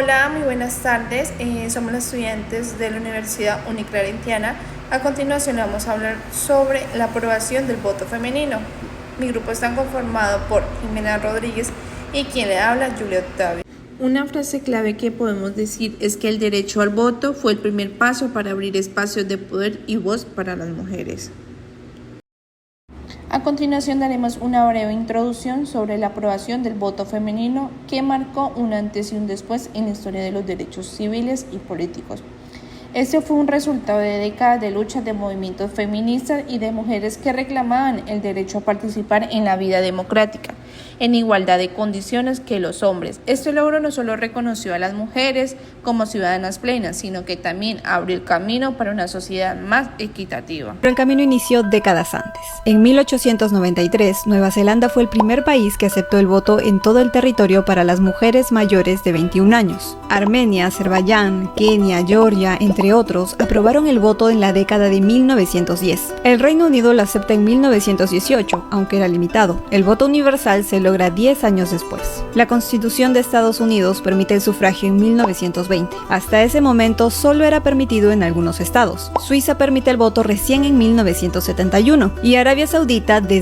Hola, muy buenas tardes. Somos los estudiantes de la Universidad Uniclarentiana. A continuación vamos a hablar sobre la aprobación del voto femenino. Mi grupo está conformado por Jimena Rodríguez y quien le habla, Julia Octavio. Una frase clave que podemos decir es que el derecho al voto fue el primer paso para abrir espacios de poder y voz para las mujeres. A continuación daremos una breve introducción sobre la aprobación del voto femenino que marcó un antes y un después en la historia de los derechos civiles y políticos. Este fue un resultado de décadas de lucha de movimientos feministas y de mujeres que reclamaban el derecho a participar en la vida democrática, en igualdad de condiciones que los hombres. Este logro no solo reconoció a las mujeres como ciudadanas plenas, sino que también abrió el camino para una sociedad más equitativa. Pero el camino inició décadas antes. En 1893, Nueva Zelanda fue el primer país que aceptó el voto en todo el territorio para las mujeres mayores de 21 años. Armenia, Azerbaiyán, Kenia, Georgia, entre otros, aprobaron el voto en la década de 1910. El Reino Unido lo acepta en 1918, aunque era limitado. El voto universal se logra 10 años después. La Constitución de Estados Unidos permite el sufragio en 1920. Hasta ese momento solo era permitido en algunos estados. Suiza permite el voto recién en 1971 y Arabia Saudita desde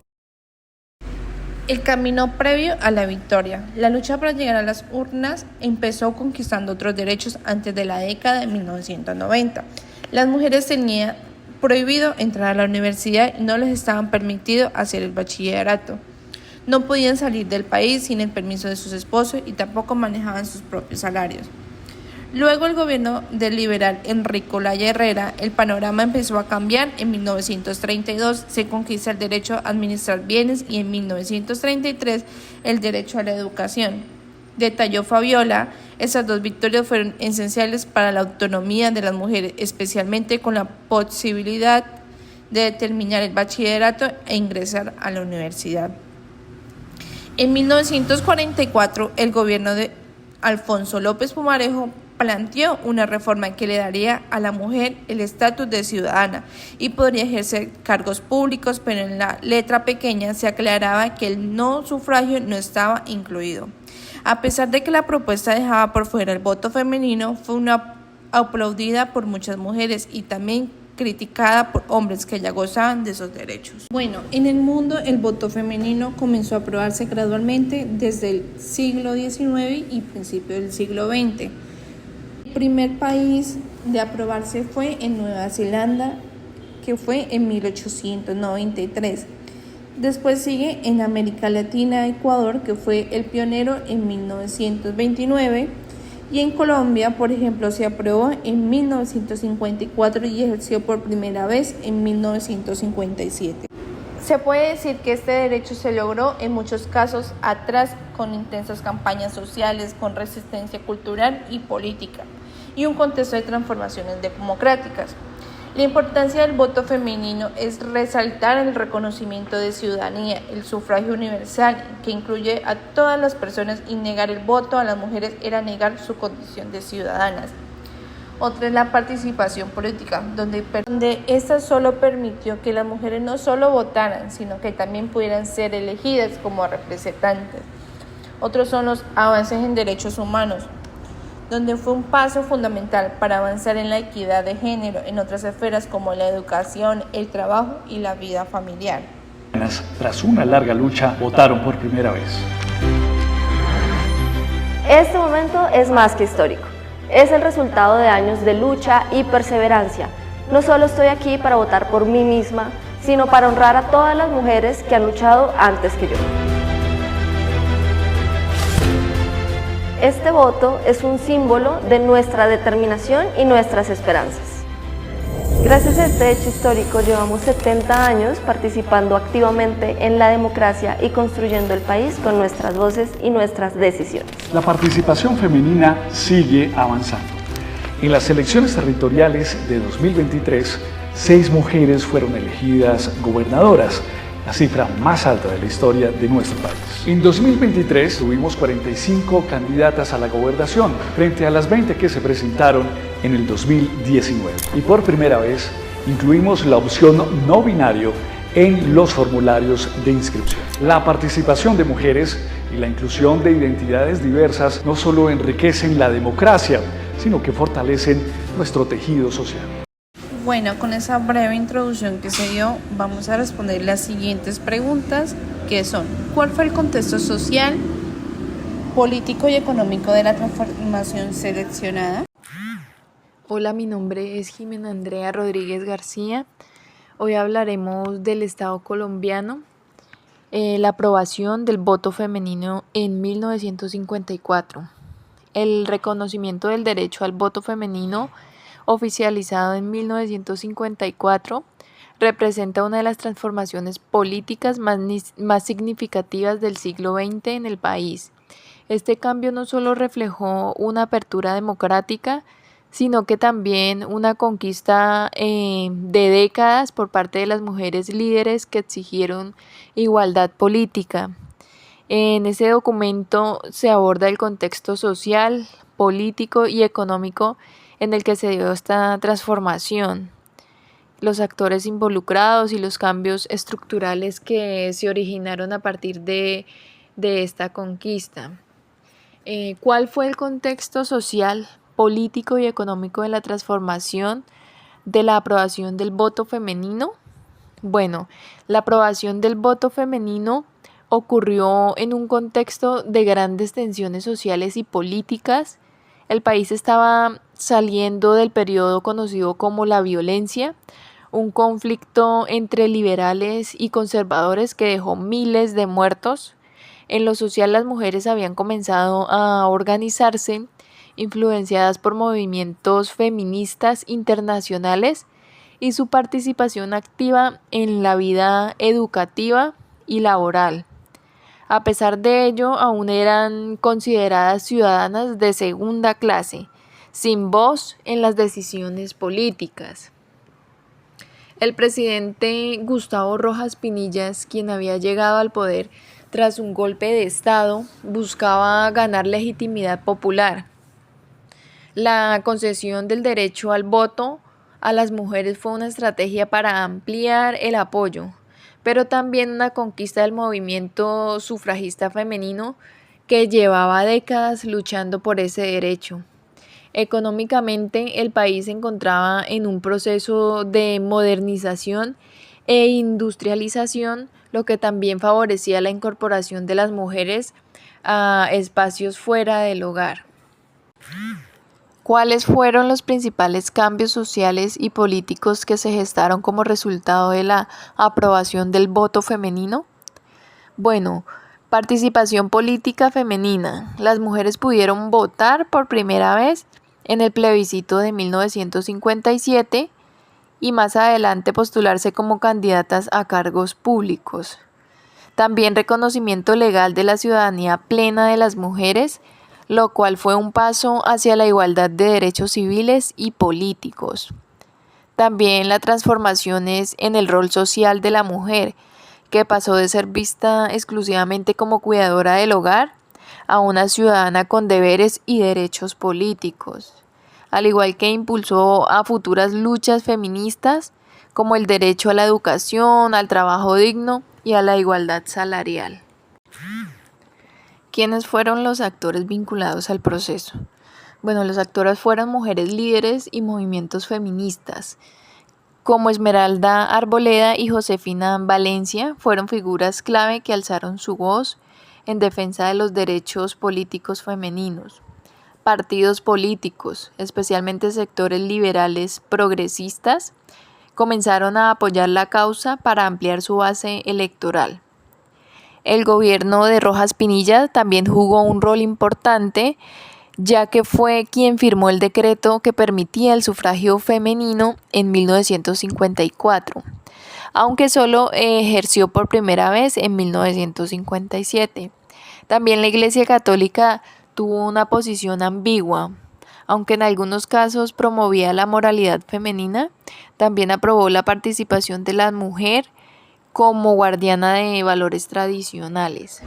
El camino previo a la victoria. La lucha para llegar a las urnas empezó conquistando otros derechos antes de la década de 1990. Las mujeres tenían prohibido entrar a la universidad y no les estaban permitido hacer el bachillerato. No podían salir del país sin el permiso de sus esposos y tampoco manejaban sus propios salarios. Luego el gobierno del liberal Enrique Olaya Herrera, el panorama empezó a cambiar. En 1932 se conquista el derecho a administrar bienes y en 1933 el derecho a la educación. Detalló Fabiola, esas dos victorias fueron esenciales para la autonomía de las mujeres, especialmente con la posibilidad de terminar el bachillerato e ingresar a la universidad. En 1944 el gobierno de Alfonso López Pumarejo planteó una reforma que le daría a la mujer el estatus de ciudadana y podría ejercer cargos públicos, pero en la letra pequeña se aclaraba que el no sufragio no estaba incluido. A pesar de que la propuesta dejaba por fuera el voto femenino, fue aplaudida por muchas mujeres y también criticada por hombres que ya gozaban de esos derechos. Bueno, en el mundo el voto femenino comenzó a aprobarse gradualmente desde el siglo XIX y principio del siglo XX. El primer país de aprobarse fue en Nueva Zelanda, que fue en 1893. Después sigue en América Latina, Ecuador, que fue el pionero en 1929. Y en Colombia, por ejemplo, se aprobó en 1954 y ejerció por primera vez en 1957. Se puede decir que este derecho se logró en muchos casos atrás con intensas campañas sociales, con resistencia cultural y política y un contexto de transformaciones democráticas. La importancia del voto femenino es resaltar el reconocimiento de ciudadanía, el sufragio universal que incluye a todas las personas y negar el voto a las mujeres era negar su condición de ciudadanas. Otra es la participación política, donde esta solo permitió que las mujeres no solo votaran, sino que también pudieran ser elegidas como representantes. Otros son los avances en derechos humanos, donde fue un paso fundamental para avanzar en la equidad de género en otras esferas como la educación, el trabajo y la vida familiar. Tras una larga lucha, votaron por primera vez. Este momento es más que histórico. Es el resultado de años de lucha y perseverancia. No solo estoy aquí para votar por mí misma, sino para honrar a todas las mujeres que han luchado antes que yo. Este voto es un símbolo de nuestra determinación y nuestras esperanzas. Gracias a este hecho histórico, llevamos 70 años participando activamente en la democracia y construyendo el país con nuestras voces y nuestras decisiones. La participación femenina sigue avanzando. En las elecciones territoriales de 2023, 6 mujeres fueron elegidas gobernadoras, la cifra más alta de la historia de nuestro país. En 2023 tuvimos 45 candidatas a la gobernación frente a las 20 que se presentaron en el 2019. Y por primera vez incluimos la opción no binario en los formularios de inscripción. La participación de mujeres y la inclusión de identidades diversas no solo enriquecen la democracia, sino que fortalecen nuestro tejido social. Bueno, con esa breve introducción que se dio, vamos a responder las siguientes preguntas, que son: ¿cuál fue el contexto social, político y económico de la transformación seleccionada? Hola, mi nombre es Jimena Andrea Rodríguez García. Hoy hablaremos del Estado colombiano, la aprobación del voto femenino en 1954, el reconocimiento del derecho al voto femenino oficializado en 1954 representa una de las transformaciones políticas más significativas del siglo XX en el país. Este cambio no solo reflejó una apertura democrática, sino que también una conquista de décadas por parte de las mujeres líderes que exigieron igualdad política. En ese documento se aborda el contexto social, político y económico en el que se dio esta transformación, los actores involucrados y los cambios estructurales que se originaron a partir de esta conquista. ¿Cuál fue el contexto social, político y económico de la transformación de la aprobación del voto femenino? Bueno, la aprobación del voto femenino ocurrió en un contexto de grandes tensiones sociales y políticas. El país estaba saliendo del periodo conocido como la violencia, un conflicto entre liberales y conservadores que dejó miles de muertos. En lo social, las mujeres habían comenzado a organizarse, influenciadas por movimientos feministas internacionales y su participación activa en la vida educativa y laboral. A pesar de ello, aún eran consideradas ciudadanas de segunda clase, sin voz en las decisiones políticas. El presidente Gustavo Rojas Pinillas, quien había llegado al poder tras un golpe de Estado, buscaba ganar legitimidad popular. La concesión del derecho al voto a las mujeres fue una estrategia para ampliar el apoyo, pero también una conquista del movimiento sufragista femenino que llevaba décadas luchando por ese derecho. Económicamente, el país se encontraba en un proceso de modernización e industrialización, lo que también favorecía la incorporación de las mujeres a espacios fuera del hogar. ¿Cuáles fueron los principales cambios sociales y políticos que se gestaron como resultado de la aprobación del voto femenino? Bueno, participación política femenina. Las mujeres pudieron votar por primera vez en el plebiscito de 1957 y más adelante postularse como candidatas a cargos públicos. También reconocimiento legal de la ciudadanía plena de las mujeres, lo cual fue un paso hacia la igualdad de derechos civiles y políticos. También las transformaciones en el rol social de la mujer, que pasó de ser vista exclusivamente como cuidadora del hogar a una ciudadana con deberes y derechos políticos, al igual que impulsó a futuras luchas feministas como el derecho a la educación, al trabajo digno y a la igualdad salarial. ¿Quiénes fueron los actores vinculados al proceso? Bueno, los actores fueron mujeres líderes y movimientos feministas, como Esmeralda Arboleda y Josefina Valencia, fueron figuras clave que alzaron su voz en defensa de los derechos políticos femeninos. Partidos políticos, especialmente sectores liberales progresistas, comenzaron a apoyar la causa para ampliar su base electoral. El gobierno de Rojas Pinilla también jugó un rol importante, ya que fue quien firmó el decreto que permitía el sufragio femenino en 1954, aunque solo ejerció por primera vez en 1957. También la Iglesia Católica tuvo una posición ambigua. Aunque en algunos casos promovía la moralidad femenina, también aprobó la participación de la mujer como guardiana de valores tradicionales.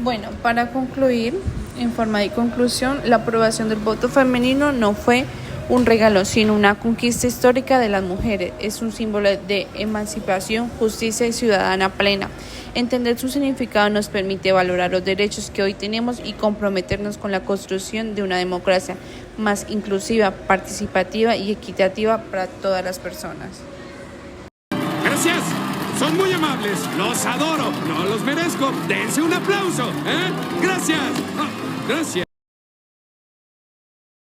Bueno, para concluir, en forma de conclusión, la aprobación del voto femenino no fue un regalo, sino una conquista histórica de las mujeres. Es un símbolo de emancipación, justicia y ciudadana plena. Entender su significado nos permite valorar los derechos que hoy tenemos y comprometernos con la construcción de una democracia más inclusiva, participativa y equitativa para todas las personas. Gracias, son muy amables, los adoro, no los merezco, dense un aplauso, ¿eh? Gracias, gracias.